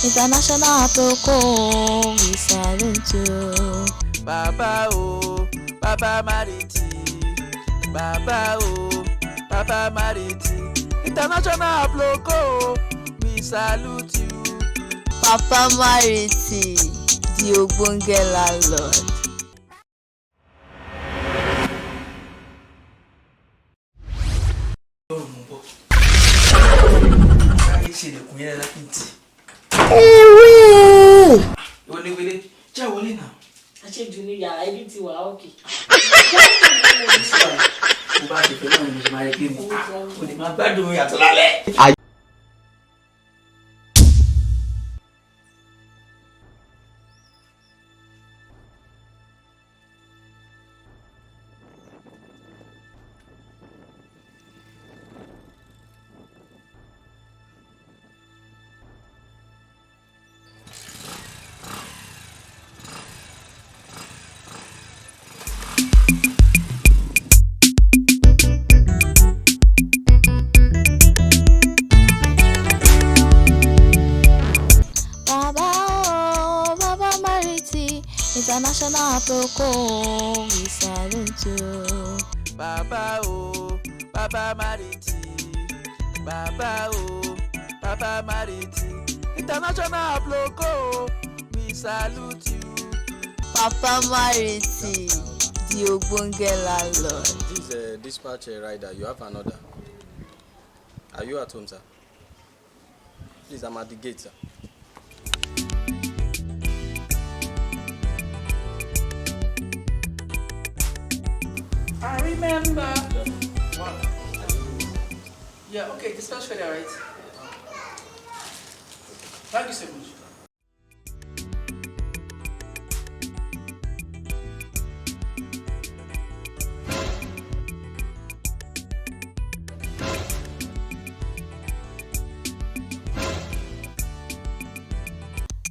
International protocol, we salute you. Baba Baba Mariti. Baba Baba Mariti. International protocol, we salute you. Baba Mariti, the ogbonge landlord. Jẹ́ wọlé náà. Àṣejù ni yàrá ibi tí wà òkè. Mo bá ṣe fẹ́ náà ni mo ṣe máa rí pé mo lè máa gbádùn yàtọ̀ lálẹ́. Baba Mariti, international protocol, we salute you. Baba Baba Mariti. Baba Baba Mariti. International protocol, we salute you. Papa Mariti, the ogbonge landlord. This is a dispatch rider. You have an order. Are you at home, sir? Please, I'm at the gate, sir. I remember. Wow. Yeah, okay, dispatch further, right? Thank you so much.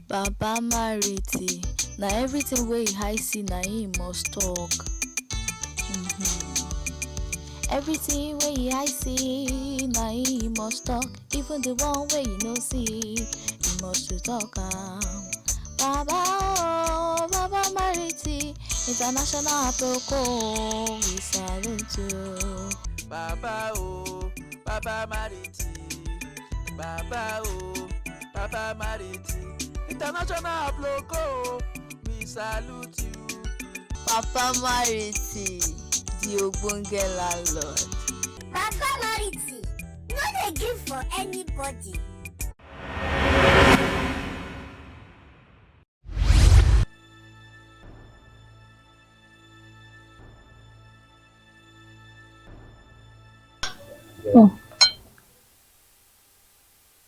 Baba Mariti, na everything wey I see na him must talk. Everything wey I see na him must talk. Even the one wey you no see, he must to talk am. Baba Mariti, international protocol, we salute you. Baba Baba Mariti. Baba Baba Mariti. International protocol, we salute you. Papa Mariti, the ogbonge landlord. Baba Mariti, no dey give for anybody.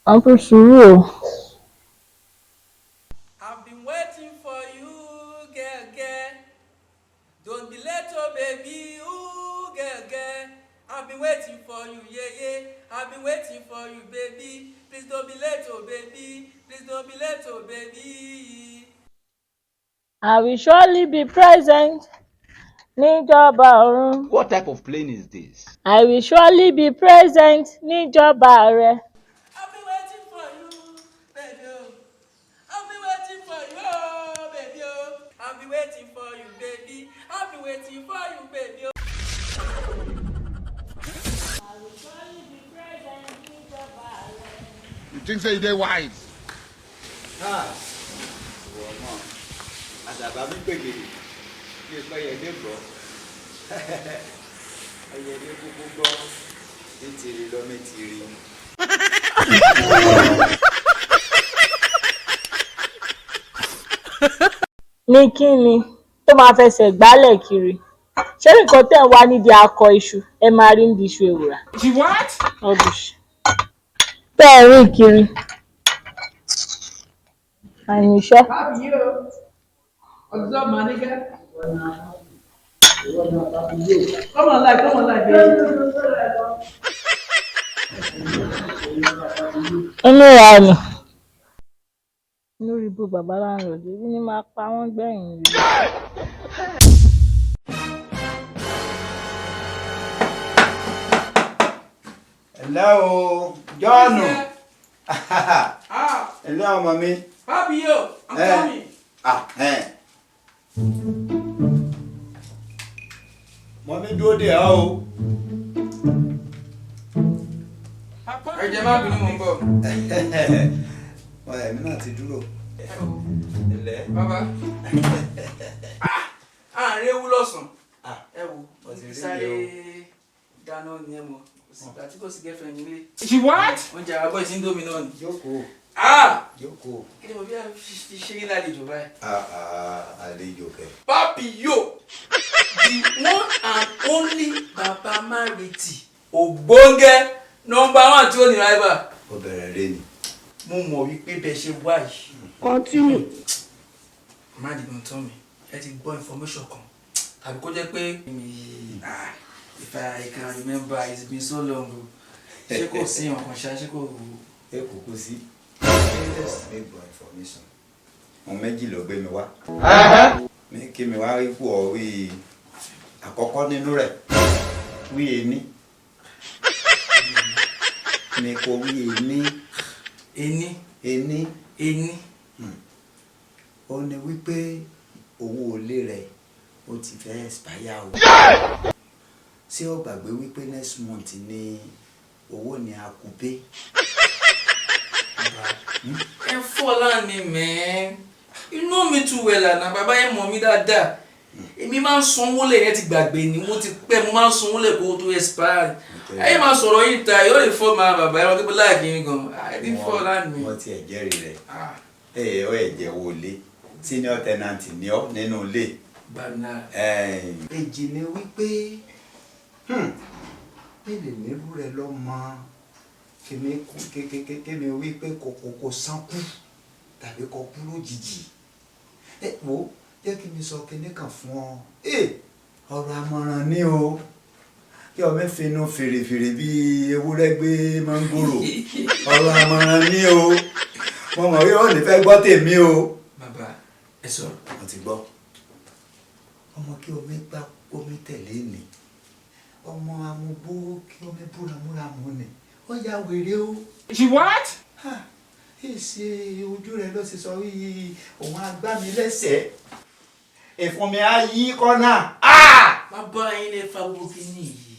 Uncle Suru. I've been waiting for you, girl. Don't be late, oh baby, ooh, girl. I've been waiting for you, yeah. I've been waiting for you, baby. Please don't be late, oh baby. Please don't be late, oh baby. I will surely be present. Níjọba ọ̀run. What type of plane is this? I will surely be present. Níjọba rẹ. I've been waiting for you, baby. I've been waiting for you, oh, baby. I've been waiting for you, baby. I've been waiting for you, baby. I will surely be present. Níjọba rẹ. You think say they wise? Àdàbà mi gbègèrè bí ẹgbẹ́ ẹyẹdẹ gbọ́ ẹyẹdẹ kúkú gbọ́ létiri lọ mẹ́tiri. Ní kíni tó máa fẹsẹ̀ gbálẹ̀ kiri? Ṣé nǹkan tẹ̀ ń wá nídìí akọ iṣu ẹ máa rí nídìí iṣu ewùrà? She what? Ọdùṣì. Tẹ́ ẹ rìn kiri. Àyìnṣẹ́. How are you? What's up, my nigga? Come on, baby. Inú ra nù. Lórí ibú bàbá láńlọ́ọ̀dù èyí ni máa pa wọ́n gbẹ̀yìn rẹ̀. Hello, John. Ah, Hello, mommy. Papi yo, I'm coming. Mommy dúró dè ọ́ o. Ẹ jẹ́ má bínú mo ń bọ̀. Èmi náà ti dúró. Bàbá. Àárín ewu lọ́sàn. Ẹ wo, sáré dáná ni ẹ mọ̀. Àti kò sí girlfriend nílé. She what? Oúnjẹ àbọ̀ ìsìn domi náà ni. Jókòó. Jókòó. Kí ni mo bí fi ṣe yín lálejò báyìí? Àlejò kẹ. Papi yo, the one and only Baba Mariti, ògbóngẹ́ number 1 tí ó ní rival. Ó bẹ̀rẹ̀ rẹ ni. Mo mọ̀ wípé bẹ́ẹ̀ ṣe wá yìí. Continue. Má dìgbò tán mi, ẹ ti gbọ́ information kan. Tàbí kó jẹ́ pé if I can remember, it's been so long. Ṣé kò sí ọ̀kan ṣá, ṣé kò wù? Ẹ kò kú sí. Make more information. Mo méjì ló gbé mi wá. Mi kí mi wá rí kú ọ wí àkọ́kọ́ nínú rẹ̀. Wí ení. Mi kò wí ení. Ení. Ó ní wípé owó ilé rẹ̀ ó ti fẹ́ expire o. Ṣé o gbàgbé wípé next month ni owó ni a kú pé? Ẹ fọ́lá ni mẹ́. You know me too well na bàbá yẹn mọ̀ mí dáadáa. Èmi máa ń sanwó lẹ̀ yẹn ti gbàgbé ni mo ti pẹ́ mo máa ń sanwó lẹ̀ kó tó expire. Ayé máa sọ̀rọ̀ yìí ta yóò lè fọ́ máa bàbá yẹn wọ́n tó láàkì mi gan. Ẹ ti fọ́lá ni. Wọ́n ti ẹ̀jẹ̀rì rẹ̀. Ó ẹ̀jẹ̀ wo lé. Senior tenant ni ọ́ nínú ilé. Èjì ni wípé mélòó nírú rẹ̀ lọ mọ kémi wípé kò sánkú tàbí kò kú lójijì. Wo jẹ́ kí mi sọ kíní kan fún ọ. Ọ̀rọ̀ àmọ̀ràn ni o. Kí ọmọ finú fèrèfèrè bí ewúrẹ́ gbé mángòrò. Ọ̀rọ̀ àmọ̀ràn ni o. Mo mọ̀ wí ó ní fẹ́ gbọ́ tèmi o. Bàbá ẹ sọ̀rọ̀. Mo ti gbọ́. Ọmọ kí omi gbá omi tẹ̀lé ni. Ọmọ amúgbó kí omi búramúramù ni. Ó ya wèrè o. She what? Èsì ojú rẹ̀ ló ti sọ wí òun agbá mi lẹ́sẹ̀. Ìfún mi á yí kọ́nà. Bàbá yín lè fa gbogbo kíní yìí.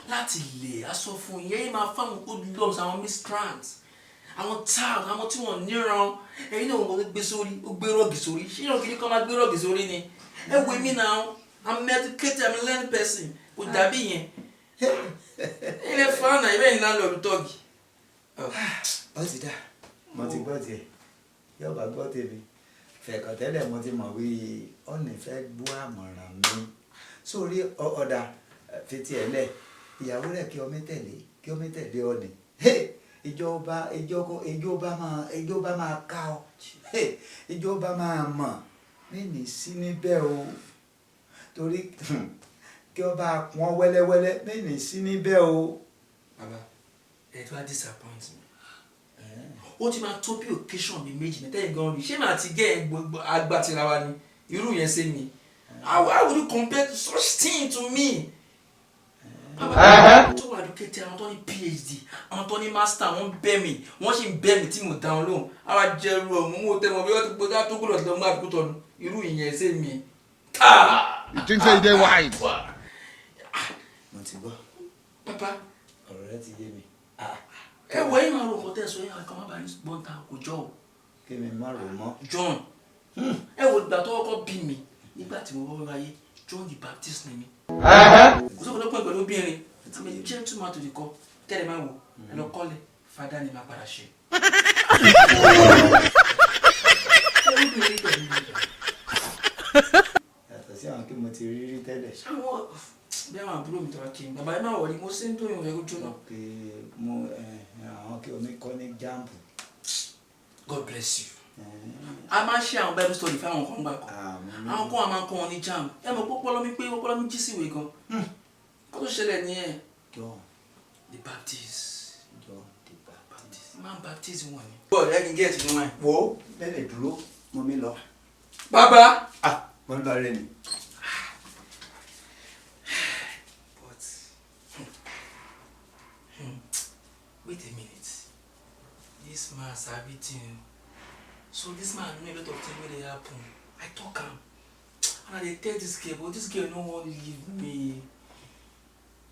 Láti lè aṣọ fún yẹn yìí máa fáwọn good lumps àwọn miscreants. Àwọn táàbù àwọn tí wọ́n níran ẹ̀yin náà wọ́n gbé sórí ó gbé rọ́ọ̀gì sórí ṣé ìrọ̀ kìíní kan máa gbé rọ́ọ̀gì sórí ni ẹ wo èmi náà I'm educated I'm a learning person kò dàbí yẹn ilé fana ibẹ̀ yìí landlord tọ́gì. Ó ti dá mo ti gbọ́ tiẹ̀ yóò bá gbọ́ tèmi fẹ̀kọ̀ tẹ́lẹ̀ mo ti mọ̀ wí ọ̀nì fẹ́ gbọ́ àmọ̀ràn mi sórí ọ̀dà fetí ẹ̀ lẹ̀ ìyàwó rẹ̀ kí ọmọ tẹ̀lé ọ̀nì. ìjọba máa ká ọ ìjọba máa mọ̀ nínú sí níbẹ̀ o torí kí ọba pọ́n wẹ́lẹ́wẹ́lẹ́ nínú sí níbẹ̀ o. Bàbá ẹ tó wá disappoint me. Ó ti máa tó bí occasion mi méjì mẹ́ta yẹn gan rí ṣé màá ti gẹ́ ẹ gbogbo agbátira wa ni irú yẹn ṣe mi. How would you compare such thing to me? Bàbá tó wà educated àwọn tó ní PhD àwọn tó ní master wọ́n bẹ̀ mí wọ́n sì ń bẹ̀ mí tí mo dáhùn lóhùn àwa jẹ́rú ọ̀mú mo tẹ́ mọ̀ bí wọ́n ti gbọ́dọ̀ tó gbọ́dọ̀ tó máa kú tọ́nu irú ìyẹn ṣe mi. You think say you dey wise? Mo ti gbọ́. Bàbá Ọ̀rọ̀ rẹ ti yé mi. ẹ wọ ẹ̀yìn àrùn ọkọ̀ tẹ̀sán ẹ̀yìn àkàmọ́ bá ní gbọ́ǹta kò jọ o. Kí mi má rò mọ́. John ẹ wo ìgbà tó kọ́kọ́ bí mi nígbà tí mo wọ́n wáyé John the Baptist ni mi. Kò sóko ló pọ̀ pẹ̀lú obìnrin I'm a gentleman to the core tẹ́lẹ̀ máa wò ẹ lọ kọ́lẹ̀ fada ni máa padà ṣe. Yàtọ̀ sí àwọn kí mo ti rí tẹ́lẹ̀. Àwọn bí àwọn àbúrò mi tọ́ra kí n bàbá ẹ máa wọ̀ ni mo ṣe ń tó ìwọ̀n ẹ̀rọ jóná. Pé mo àwọn kí omi kọ́ ní jáàmù. God bless you. A máa ṣe àwọn Bible study fáwọn kan gbà kan àwọn kan a máa ń kọ́ wọn ní jam ẹ mọ̀ pọ́pọ́lọ́ mi pé pọ́pọ́lọ́ mi jí sí ìwé gan kó tó ṣẹlẹ̀ nìyẹn. John the Baptist Baptist man Baptist wọn ni. bọ́ọ̀lù ẹni gẹ̀ẹ́tì ni wọ́n. wo lẹ́lẹ̀ dúró mo mi lọ. Bàbá. Mo ń lọ rẹ ni. But wait a minute this man sabi thing. So this man know a lot of things wey dey happen. I talk am. And I dey tell this girl, but this girl no wan leave me.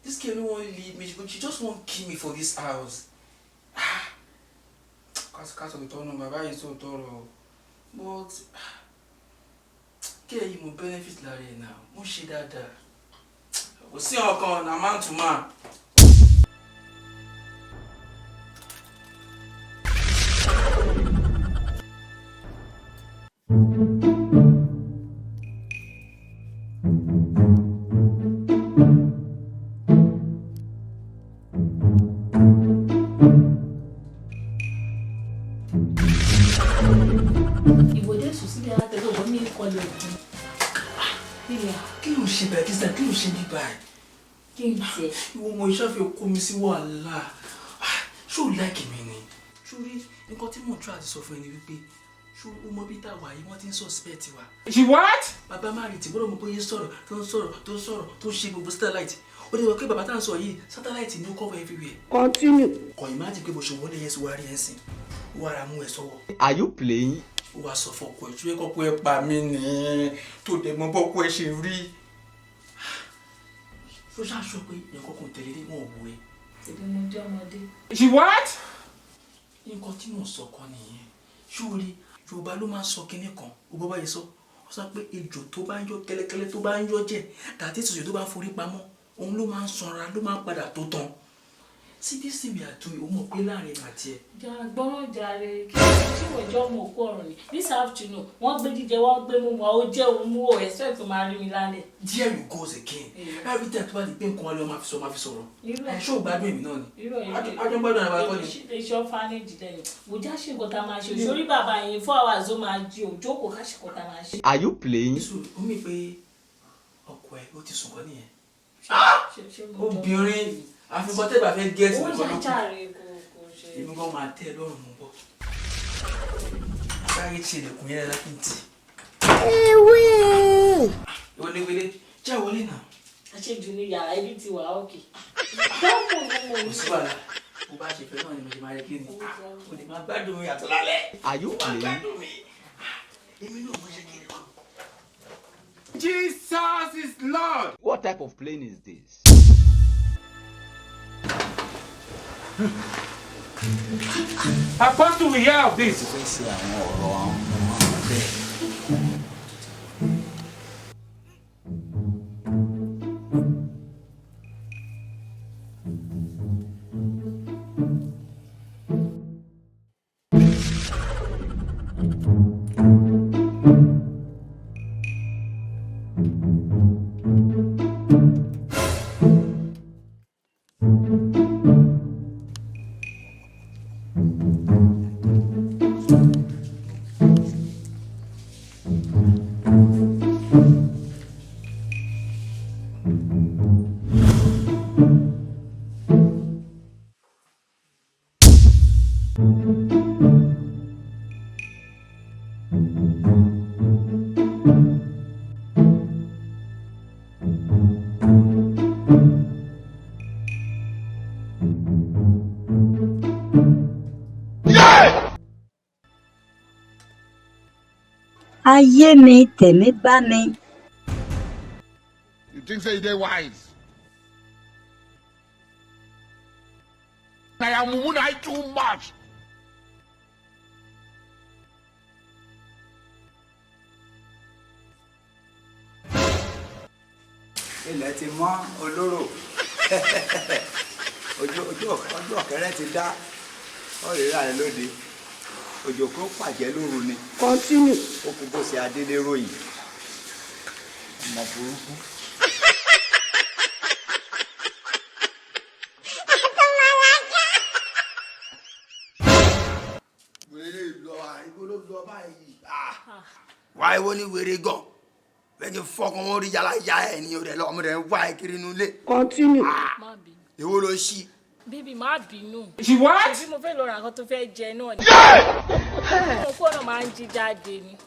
This girl no wan leave me. She just wan kill me for this house. Caso de todo, baba yìí tó tọrọ. But kí ẹ̀yin mo benefit lára ẹ̀ náà, mo ṣe dáadáa. Kò sí ọkàn na man to man. Kí ló ń ṣe báyìí? Kí ló ń ṣe bí báyìí? Kí n ṣe? Ìwọ ọmọ ìṣàfihàn kó mi sí wàhálà. Ṣé o like mi ni? Ṣorí nǹkan tí mò ń try àti sọ fún ẹ ni wípé ṣó o mọ bí táwa yìí wọ́n ti ń suspect wa. She what? Baba Mariti gbọ́dọ̀ mọ bóyá sọ̀rọ̀ tó ń ṣe gbogbo satellite. Ó dẹ̀ wọ́n pé bàbá tá à ń sọ yìí satellite ni ó cover everywhere. Continue. Kò imagine pé bó ṣe wọlé yẹn sí wa rí ẹ̀ sìn. Ó wá ra mú ẹ sọ́wọ́. Are you playing? Ó wá sọ fọ́kọ ẹ̀ tí ó kọ́kọ́ ẹ pa mí ni tó dẹ̀ mọ bọ́kọ ẹ ṣe rí. Ṣó ṣàṣọ pé nǹkan kan tẹ̀lé wọn ò wú ẹ. Ṣèbí mo jẹ́ ọmọdé. She what? Nǹkan tí mò ń sọ kan nìyẹn. Ṣóòrí Yorùbá ló máa ń sọ kinní kan. Ó bọ́ báyìí sọ. Ó sọ pé ejò tó bá ń yọ kẹ́lẹ́kẹ́lẹ́ tó bá ń yọ jẹ tàbí ìṣòro tó bá forí pamọ́ òun ló máa ń sanra ló máa ń padà tó tán. See this thing we are doing, o mọ̀ pé láàrin àti ẹ. Gbọ́ràn jàre kí ìwọ ìjọ ọmọ òkú ọ̀run ni. This afternoon, wọ́n gbé jíjẹ, wọ́n gbé mímu, ó jẹ́ òun mú o expect to máa rí mi lálẹ́. There you go again. Every time tó bá di pé nǹkan wálé ọmọ fi sọ̀rọ̀. Ẹ ṣó gbádùn èmi náà ni. Ajọ́ gbádùn ara wa kọ́ ni. Iṣẹ́ orphanage lẹ́yìn. Mo já ṣe nǹkan tá a máa ṣe. Sórí bàbá yẹn 4 hours ó máa jí òjò kò ká ṣe nǹkan tá a máa ṣe. Are you playing? Ó mì pé ọkọ ẹ ó ti sùn kọ́ nìyẹn. Obìnrin àfikún tẹ́ bá fẹ́ gẹ́ẹ̀tì nǹkan lókun. Èmi gan máa tẹ́ ẹ lọ́rùn mú bọ̀. Sáré tí ilẹ̀kùn yẹn láti ń tì. Wọlé jẹ́ wọlé náà. Aṣèjú ní yàrá ibi tí wà ókè. Kò sí wàhálà. Bó bá ṣe fẹ́ náà ni mo ṣe máa rí kí ni. Mo lè máa gbádùn mi àtọ̀ lálẹ́. Are you playing? Gbádùn mi. Èmi náà mo ṣe kiri kan. Jesus is Lord. What type of plane is this? Apostle, we hear of this. Ayé mi tèmi bá mi. You think say they wise? I am woman too much. Ilẹ̀ ti mọ́ olóró. Ojú ọ̀kẹ́rẹ́ ti dá. Ọ̀rẹ́rẹ́ rẹ̀ lóde. Òjò kó pàjẹ́ lóru ni. Continue. Ó kú bó ṣe adélé ròyìn. Ọmọ burúkú. Wèrè lọ báyìí. Wá ìwọ ní wèrè gan. Bẹ́ẹ̀ni fọ́kàn wọn rí yàrá ìyá ẹ̀ ní ọ̀rẹ́ lọ́mọ rẹ̀ ń wá kiri inú ilé. Continue. Èwo ló ṣí? Bébì má bínú. She what? Bí mo fẹ́ lọ ra nǹkan tó fẹ́ jẹ náà ni. Mo kó náà máa ń jí jáde ni.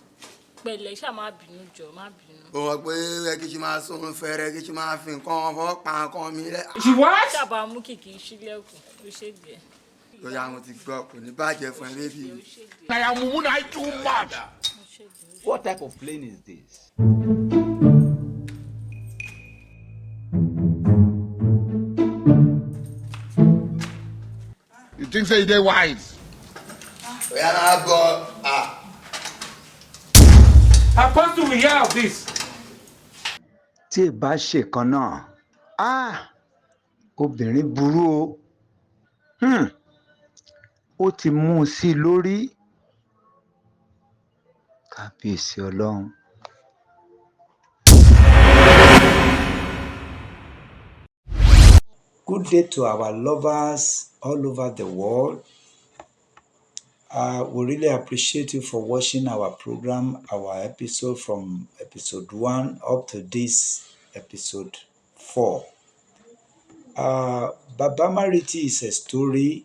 Pẹ̀lẹ́ ṣáà má bínú jọ, má bínú. Ó mọ̀ pé ẹ kí ṣe máa sún fẹ́rẹ́ kí ṣe máa fi nǹkan fọ́ pa nǹkan mi rẹ̀. She what? Ṣàbà mú kìkì sílẹ̀kùn ló ṣe díẹ̀. lọ́yà mo ti gbọ́ kò ní bàjẹ́ fún ẹ bébí. I am woman too much. What type of plane is this? You think say they wise? Oya máa gbọ́ Apostle, we hear of this. tí ì bá ṣèkan náà obìnrin burú o ó ti mú un sí i lórí kábíyèsí ọlọ́run. Good day to our lovers all over the world. We really appreciate you for watching our program, our episode from episode 1 up to this episode 4. Baba Mariti is a story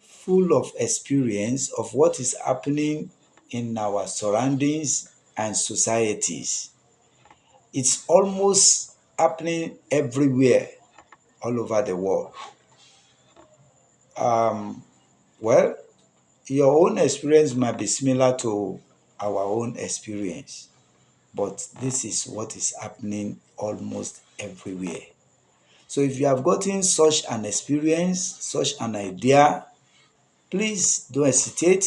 full of experience of what is happening in our surroundings and societies. It's almost happening everywhere, all over the world. Well, your own experience might be similar to our own experience, but this is what is happening almost everywhere. So if you have gotten such an experience, such an idea, please don't hesitate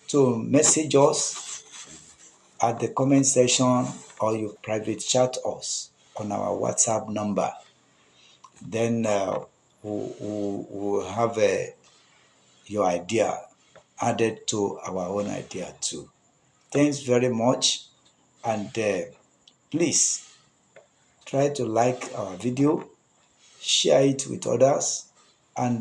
to message us at the comment section, or you private chat us on our WhatsApp number. Then we'll have your idea added to our own idea too. Thanks very much, and please try to like our video, share it with others, and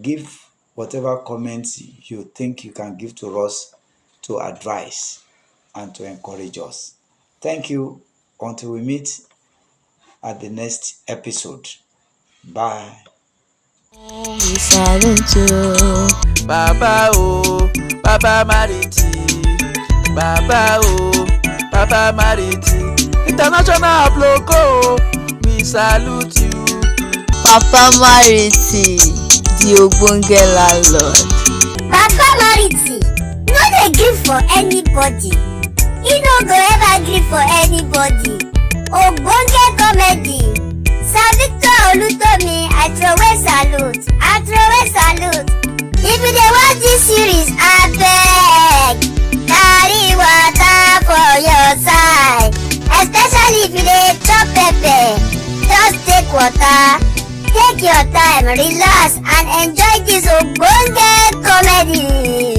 give whatever comments you think you can give to us to advise and to encourage us. Thank you. Until we meet at the next episode. Bye. We salute you. Baba Baba Mariti, Baba Baba Mariti, international logo. We salute you. Baba Mariti, the ogbonge landlord. Baba Mariti, no dey gree for anybody. He no go ever gree for anybody. Ogbonge comedy. Sir Victor Olutomi, I throway salute. If you dey watch this series, abeg carry water for your side, especially if you dey chop pepper. Just take water, take your time, relax and enjoy this ogbonge comedy.